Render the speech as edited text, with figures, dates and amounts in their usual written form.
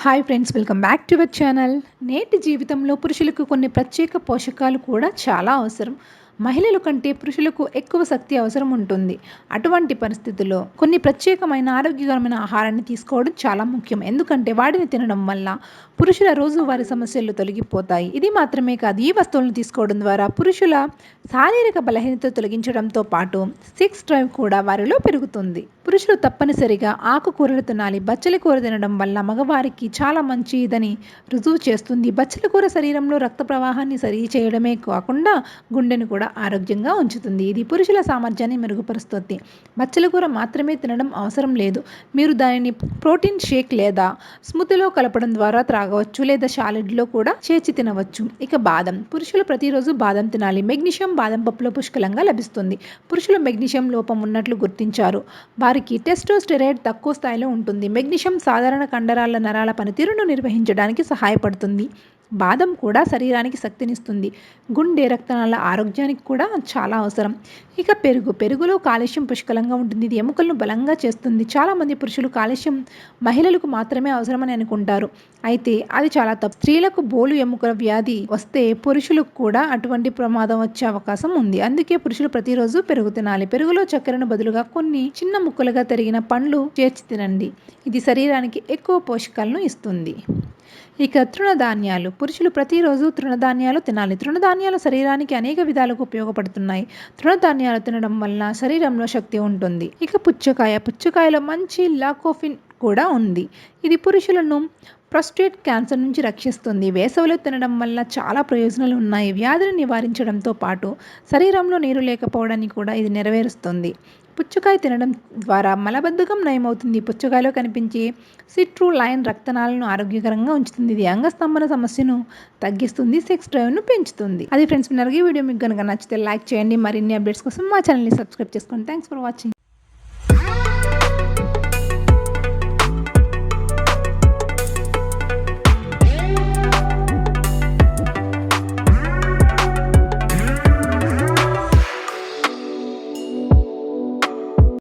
Hi friends, welcome back to our channel. నేటి జీవితంలో పురుషులకు కొన్ని ప్రత్యేక పోషకాలు కూడా చాలా అవసరం. మహిళల కంటే పురుషులకు ఎక్కువ శక్తి అవసరం ఉంటుంది. అటువంటి పరిస్థితుల్లో కొన్ని ప్రత్యేకమైన ఆరోగ్యకరమైన ఆహారాన్ని తీసుకోవడం చాలా ముఖ్యం. ఎందుకంటే వాటిని తినడం వల్ల పురుషుల రోజువారీ సమస్యలు తొలగిపోతాయి. ఇది మాత్రమే కాదు, ఈ వస్తువులను తీసుకోవడం ద్వారా పురుషుల శారీరక బలహీనత తొలగించడంతో పాటు సెక్స్ డ్రైవ్ కూడా వారిలో పెరుగుతుంది. పురుషులు తప్పనిసరిగా ఆకుకూరలు తినాలి. బచ్చలి కూర తినడం వల్ల మగవారికి చాలా మంచిదని రుజువు చేస్తుంది. బచ్చలి కూర శరీరంలో రక్త ప్రవాహాన్ని సరి చేయడమే కాకుండా గుండెను కూడా ఆరోగ్యంగా ఉంచుతుంది. ఇది పురుషుల సామర్థ్యాన్ని మెరుగుపరుస్తుంది. బచ్చలి కూర మాత్రమే తినడం అవసరం లేదు. మీరు దానిని ప్రోటీన్ షేక్ లేదా స్మూతీలో కలపడం ద్వారా త్రాగవచ్చు, లేదా సాలెడ్లో కూడా చేర్చి తినవచ్చు. ఇక బాదం. పురుషులు ప్రతిరోజు బాదం తినాలి. మెగ్నీషియం బాదం పప్పులో పుష్కలంగా లభిస్తుంది. పురుషులు మెగ్నీషియం లోపం ఉన్నట్లు గుర్తించారు. వారికి టెస్టోస్టెరాయిడ్ తక్కువ స్థాయిలో ఉంటుంది. మెగ్నీషియం సాధారణ కండరాల నరాల పనితీరును నిర్వహించడానికి సహాయపడుతుంది. బాదం కూడా శరీరానికి శక్తినిస్తుంది. గుండె రక్తనాళాల ఆరోగ్యానికి కూడా చాలా అవసరం. ఇక పెరుగులో కాల్షియం పుష్కలంగా ఉంటుంది. ఇది ఎముకలను బలంగా చేస్తుంది. చాలామంది పురుషులు కాల్షియం మహిళలకు మాత్రమే అవసరమని అనుకుంటారు. అయితే అది చాలా తప్పు. స్త్రీలకు బోలు ఎముకల వ్యాధి వస్తే పురుషులకు కూడా అటువంటి ప్రమాదం వచ్చే అవకాశం ఉంది. అందుకే పురుషులు ప్రతిరోజు పెరుగు తినాలి. పెరుగులో చక్కెరను బదులుగా కొన్ని చిన్న ముక్కలుగా తరిగిన పండ్లు చేర్చి తినండి. ఇది శరీరానికి ఎక్కువ పోషకాలను ఇస్తుంది. ఇక తృణధాన్యాలు. పురుషులు ప్రతిరోజు తృణధాన్యాలు తినాలి. తృణధాన్యాలు శరీరానికి అనేక విధాలుగా ఉపయోగపడుతున్నాయి. తృణధాన్యాలు తినడం వల్ల శరీరంలో శక్తి ఉంటుంది. ఇక పుచ్చకాయలో మంచి లాకోఫిన్ కూడా ఉంది. ఇది పురుషులను ప్రాస్టేట్ క్యాన్సర్ నుంచి రక్షిస్తుంది. వేసవిలో తినడం వల్ల చాలా ప్రయోజనాలు ఉన్నాయి. వ్యాధిని నివారించడంతో పాటు శరీరంలో నీరు లేకపోవడాన్ని కూడా ఇది నెరవేరుస్తుంది. పుచ్చకాయ తినడం ద్వారా మలబద్ధకం నయమవుతుంది. పుచ్చకాయలో కనిపించే సిట్రులైన్ రక్తనాళాలను ఆరోగ్యకరంగా ఉంచుతుంది. ఇది అంగస్తంభన సమస్యను తగ్గిస్తుంది. సెక్స్ డ్రైవ్ను పెంచుతుంది. అది ఫ్రెండ్స్, ఈ వీడియో మీకు కనుక నచ్చితే లైక్ చేయండి. మరిన్ని అప్డేట్స్ కోసం మా ఛానల్ని సబ్స్క్రైబ్ చేసుకోండి. Thanks for watching.